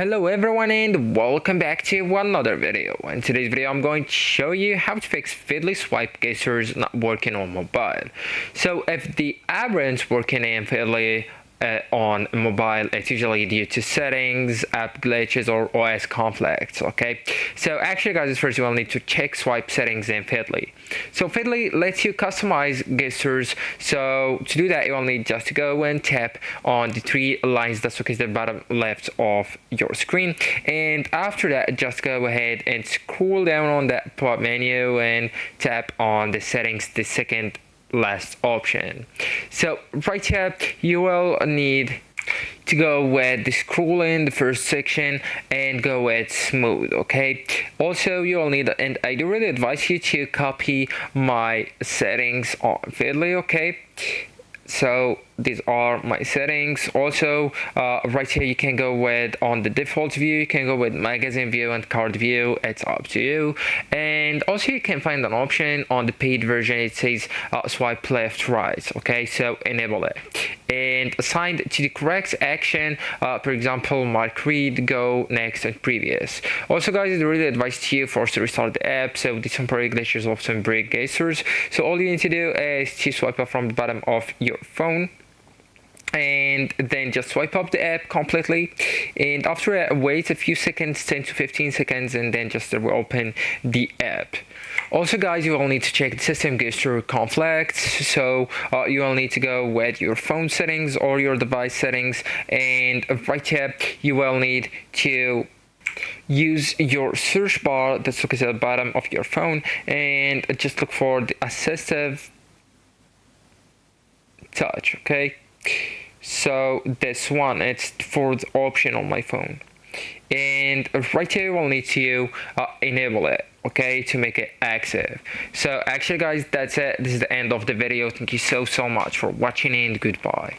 Hello everyone and welcome back to another video. In today's video I'm going to show you how to fix Feedly swipe gestures not working on mobile. So if the app isn't working in Feedly on mobile, it's usually due to settings, app glitches, or OS conflicts. Okay, so actually guys, first you will need to check swipe settings in Feedly. So Feedly lets you customize gestures. So to do that, you will need just to go and tap on the three lines that's located at the bottom left of your screen, and after that just go ahead and scroll down on that pop menu and tap on the settings, the second last option. So right here you will need to go with the scroll in the first section and go with smooth. Okay, also you will need, and I do really advise you to copy my settings on Feedly. Okay, so these are my settings. Also right here you can go with, on the default view, you can go with magazine view and card view. It's up to you. And also you can find an option on the paid version. It says swipe left right. Okay, so enable it and assigned to the correct action, for example mark read, go, next, and previous. Also guys, I really advise you force to restart the app, so the temporary glitches often break gestures. So all you need to do is to swipe up from the bottom of your phone and then just swipe up the app completely, and after that wait a few seconds, 10 to 15 seconds, and then just open the app. Also guys, you will need to check the system gesture conflicts. So you will need to go with your phone settings or your device settings, and right here you will need to use your search bar that's located at the bottom of your phone and just look for the assistive touch. Okay, so this one, it's the fourth option on my phone, and right here you will need to enable it, okay, to make it active. So actually guys, that's it. This is the end of the video. Thank you so much for watching, and goodbye.